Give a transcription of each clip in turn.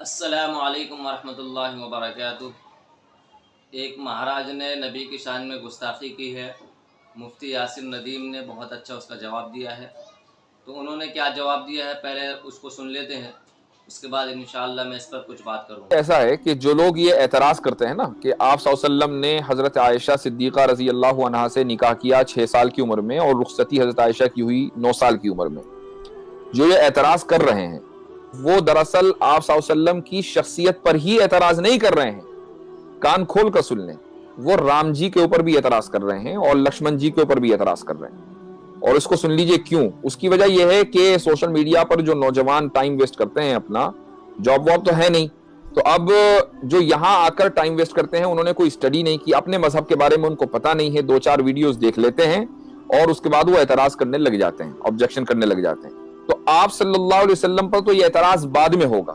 السلام علیکم ورحمۃ اللہ وبرکاتہ۔ ایک مہاراج نے نبی کی شان میں گستاخی کی ہے، مفتی یاسر ندیم نے بہت اچھا اس کا جواب دیا ہے۔ تو انہوں نے کیا جواب دیا ہے پہلے اس کو سن لیتے ہیں، اس کے بعد انشاءاللہ میں اس پر کچھ بات کروں گا۔ ایسا ہے کہ جو لوگ یہ اعتراض کرتے ہیں نا کہ آپ صلی اللہ علیہ وسلم نے حضرت عائشہ صدیقہ رضی اللہ عنہا سے نکاح کیا 6 سال کی عمر میں اور رخصتی حضرت عائشہ کی ہوئی 9 سال کی عمر میں، جو یہ اعتراض کر رہے ہیں وہ دراصل آپ صلی اللہ علیہ وسلم کی شخصیت پر ہی اعتراض نہیں کر رہے ہیں، کان کھول کر سن لیں، وہ رام جی کے اوپر بھی اعتراض کر رہے ہیں اور لکشمن جی کے اوپر بھی اعتراض کر رہے ہیں۔ اور اس کو سن لیجئے کیوں۔ اس کی وجہ یہ ہے کہ سوشل میڈیا پر جو نوجوان ٹائم ویسٹ کرتے ہیں، اپنا جاب واب تو ہے نہیں، تو اب جو یہاں آ کر ٹائم ویسٹ کرتے ہیں انہوں نے کوئی اسٹڈی نہیں کی، اپنے مذہب کے بارے میں ان کو پتہ نہیں ہے، 2-4 ویڈیوز دیکھ لیتے ہیں اور اس کے بعد وہ اعتراض کرنے لگ جاتے ہیں، آبجیکشن کرنے لگ جاتے ہیں۔ تو آپ صلی اللہ علیہ وسلم پر تو یہ اعتراض بعد میں ہوگا،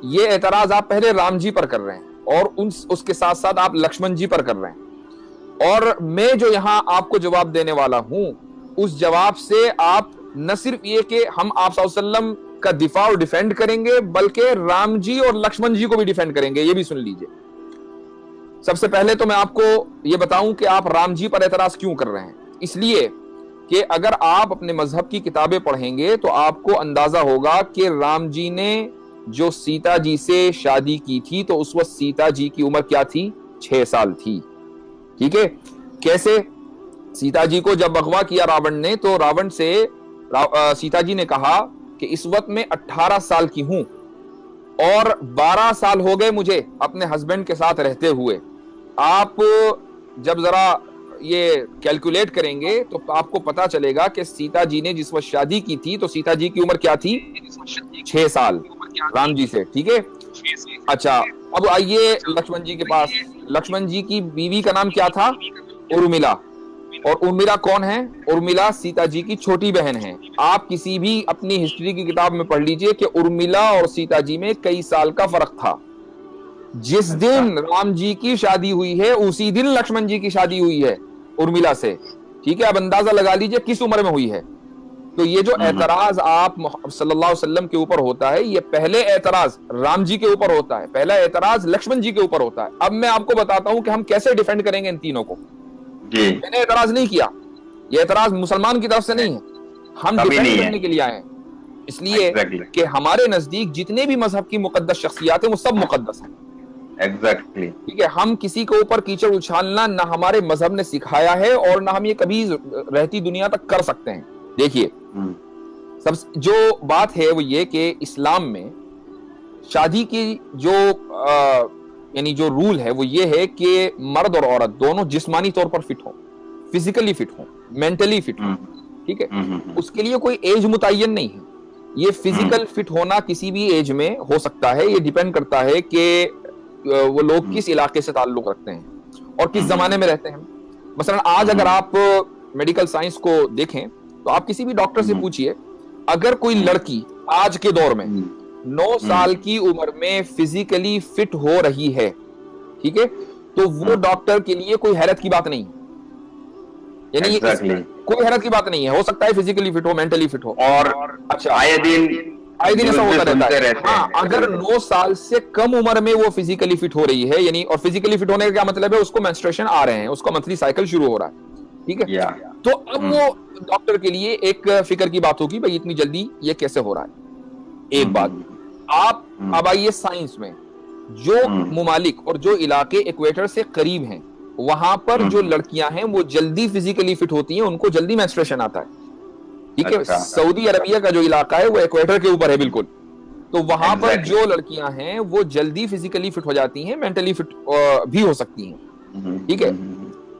یہ اعتراض آپ پہلے رام جی پر کر رہے ہیں اور اس کے ساتھ ساتھ آپ لکشمن جی پر کر رہے ہیں، اور میں جو یہاں آپ کو جواب دینے والا ہوں اس جواب سے آپ نہ صرف یہ کہ ہم آپ صلی اللہ علیہ وسلم کا دفاع اور ڈیفینڈ کریں گے بلکہ رام جی اور لکشمن جی کو بھی ڈیفینڈ کریں گے، یہ بھی سن لیجئے۔ سب سے پہلے تو میں آپ کو یہ بتاؤں کہ آپ رام جی پر اعتراض کیوں کر رہے ہیں۔ اس لیے کہ اگر آپ اپنے مذہب کی کتابیں پڑھیں گے تو آپ کو اندازہ ہوگا کہ رام جی نے جو سیتا جی سے شادی کی تھی تو اس وقت سیتا جی کی عمر کیا تھی؟ 6 سال تھی، ٹھیک ہے۔ کیسے؟ سیتا جی کو جب اغوا کیا راون نے تو راون سے سیتا جی نے کہا کہ اس وقت میں 18 سال کی ہوں اور 12 سال ہو گئے مجھے اپنے ہسبینڈ کے ساتھ رہتے ہوئے۔ آپ جب ذرا یہ کیلکولیٹ کریں گے تو آپ کو پتا چلے گا کہ سیتا جی نے جس وقت شادی کی تھی تو سیتا جی کی عمر کیا تھی؟ 6 سال رام جی سے، ٹھیک ہے۔ اچھا، اب آئیے لکشمن جی کے پاس۔ لکشمن جی کی بیوی کا نام کیا تھا؟ ارملا۔ اور ارملا کون ہے؟ ارملا سیتا جی کی چھوٹی بہن ہے۔ آپ کسی بھی اپنی ہسٹری کی کتاب میں پڑھ لیجئے کہ ارملا اور سیتا جی میں کئی سال کا فرق تھا۔ جس دن رام جی کی شادی ہوئی ہے اسی دن لکشمن جی کی شادی ہوئی ہے ارملا سے، ٹھیک ہے۔ اب اندازہ لگا لیجئے کس عمر میں ہوئی ہے۔ تو یہ جو اعتراض آپ صلی اللہ علیہ وسلم کے اوپر ہوتا ہے، یہ پہلے اعتراض رام جی کے اوپر ہوتا ہے، پہلا اعتراض لکشمن جی کے اوپر ہوتا ہے۔ اب میں آپ کو بتاتا ہوں کہ ہم کیسے ڈیفینڈ کریں گے ان تینوں کو۔ میں نے اعتراض نہیں کیا، یہ اعتراض مسلمان کی طرف سے نہیں ہے، ہم ڈیفینڈ کرنے کے لیے آئے ہیں، اس لیے کہ ہمارے نزدیک جتنے بھی مذہب کی مقدس شخصیات ہیں وہ سب مقدس ہیں، ٹھیک ہے۔ ہم کسی کے اوپر کیچڑ اچھالنا نہ ہمارے مذہب نے سکھایا ہے اور نہ ہم یہ کبھی رہتی دنیا تک کر سکتے ہیں۔ دیکھیے، جو بات ہے وہ یہ کہ اسلام میں شادی کی جو یعنی جو رول ہے وہ یہ ہے کہ مرد اور عورت دونوں جسمانی طور پر فٹ ہوں، فزیکلی فٹ ہوں، مینٹلی فٹ ہوں، ٹھیک ہے۔ اس کے لیے کوئی ایج متعین نہیں ہے، یہ فزیکل فٹ ہونا کسی بھی ایج میں ہو سکتا ہے، یہ ڈیپینڈ کرتا ہے کہ وہ لوگ کس علاقے سے تعلق رکھتے ہیں اور کس زمانے میں رہتے ہیں۔ مثلا آج اگر آپ میڈیکل سائنس کو دیکھیں تو آپ کسی بھی ڈاکٹر سے پوچھئے، اگر کوئی لڑکی آج کے دور میں 9 سال کی عمر میں فزیکلی فٹ ہو رہی ہے، ٹھیک ہے، تو وہ ڈاکٹر کے لیے کوئی حیرت کی بات نہیں، یعنی کوئی حیرت کی بات نہیں ہے، ہو سکتا ہے فزیکلی فٹ ہو، مینٹلی فٹ ہو، اور اچھا آئے دن ایسا ہوتا رہتا ہے۔ ہاں، اگر 9 سال سے کم عمر میں وہ فزیکلی فٹ ہو رہی ہے، یعنی اور فزیکلی فٹ ہونے کا کیا مطلب ہے؟ اس کو مینسٹریشن آ رہے ہیں، اس کا منتھلی سائیکل شروع ہو رہا ہے، ٹھیک ہے، تو اب وہ ڈاکٹر کے لیے ایک فکر کی بات ہوگی بھائی اتنی جلدی یہ کیسے ہو رہا ہے۔ ایک بات، آپ اب آئیے سائنس میں، جو ممالک اور جو علاقے ایکویٹر سے قریب ہیں وہاں پر جو لڑکیاں ہیں وہ جلدی فزیکلی فٹ ہوتی ہیں، ان کو جلدی مینسٹریشن آتا ہے، ٹھیک ہے۔ سعودی عربیہ کا جو علاقہ ہے وہ ایکویٹر کے اوپر ہے بالکل، تو وہاں پر جو لڑکیاں ہیں وہ جلدی فزیکلی فٹ ہو جاتی ہیں، مینٹلی فٹ بھی ہو سکتی ہیں، ٹھیک ہے۔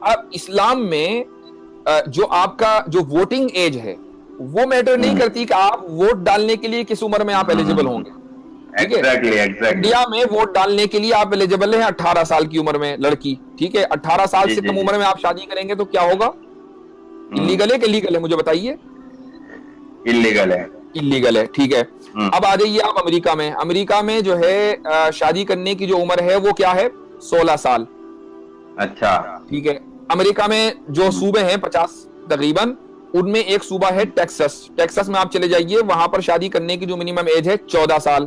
اب اسلام میں جو آپ کا جو ووٹنگ ایج ہے وہ میٹر نہیں کرتی کہ آپ ووٹ ڈالنے کے لیے کس عمر میں آپ ایلیجیبل ہوں گے، ٹھیک ہے۔ انڈیا میں ووٹ ڈالنے کے لیے آپ ایلیجیبل ہیں 18 سال کی عمر میں لڑکی، ٹھیک ہے۔ 18 سال سے کم عمر میں آپ شادی کریں گے تو کیا ہوگا؟ انلیگل ہے کہ لیگل ہے؟ مجھے بتائیے۔ انلیگل ہے، ٹھیک ہے۔ اب آ جائیے آپ امریکہ میں۔ امریکہ میں جو ہے شادی کرنے کی جو عمر ہے وہ کیا ہے؟ 16 سال، اچھا، ٹھیک ہے۔ امریکہ میں جو صوبے ہیں 50 تقریباً، ان میں ایک صوبہ ہے ٹیکسس۔ ٹیکسس میں آپ چلے جائیے، وہاں پر شادی کرنے کی جو منیمم ایج ہے 14 سال،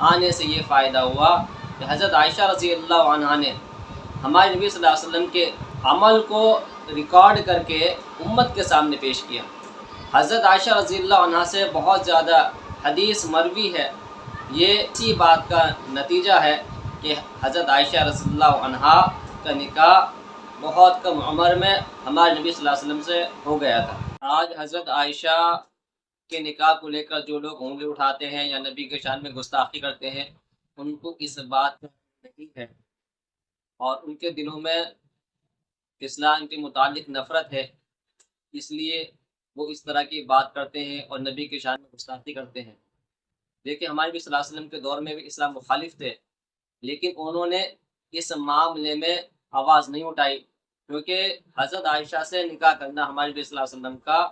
آنے سے یہ فائدہ ہوا کہ حضرت عائشہ رضی اللہ عنہا نے ہمارے نبی صلی اللہ علیہ وسلم کے عمل کو ریکارڈ کر کے امت کے سامنے پیش کیا۔ حضرت عائشہ رضی اللہ عنہا سے بہت زیادہ حدیث مروی ہے۔ یہ اسی بات کا نتیجہ ہے کہ حضرت عائشہ رضی اللہ عنہا کا نکاح بہت کم عمر میں ہمارے نبی صلی اللہ علیہ وسلم سے ہو گیا تھا۔ آج حضرت عائشہ کے نکاح کو لے کر جو لوگ انگلی اٹھاتے ہیں یا نبی کے شان میں گستاخی کرتے ہیں، ان کو اس بات کا نہیں ہے اور ان کے دلوں میں اسلام کے متعلق نفرت ہے، اس لیے وہ اس طرح کی بات کرتے ہیں اور نبی کے شان میں گستاخی کرتے ہیں۔ دیکھیں ہمارے نبی صلی اللہ علیہ وسلم کے دور میں بھی اسلام مخالف تھے، لیکن انہوں نے اس معاملے میں آواز نہیں اٹھائی، کیونکہ حضرت عائشہ سے نکاح کرنا ہمارے نبی صلی اللہ علیہ وسلم کا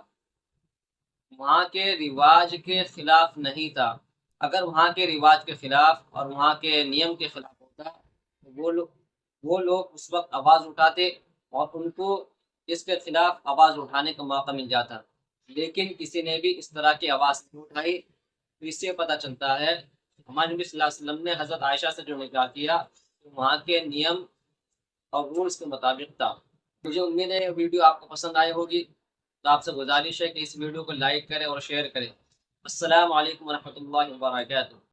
وہاں کے رواج کے خلاف نہیں تھا۔ اگر وہاں کے رواج کے خلاف اور وہاں کے نیم کے خلاف ہوتا تو وہ لوگ اس وقت آواز اٹھاتے اور ان کو اس کے خلاف آواز اٹھانے کا موقع مل جاتا، لیکن کسی نے بھی اس طرح کی آواز نہیں اٹھائی۔ تو اس سے پتہ چلتا ہے ہمارے نبی صلی اللہ علیہ وسلم نے حضرت عائشہ سے جو نکاح کیا وہاں کے نیم اور رولز کے مطابق تھا۔ مجھے امید ہے یہ ویڈیو آپ کو پسند آئی ہوگی، تو آپ سے گزارش ہے کہ اس ویڈیو کو لائک کریں اور شیئر کریں۔ السلام علیکم ورحمۃ اللہ وبرکاتہ۔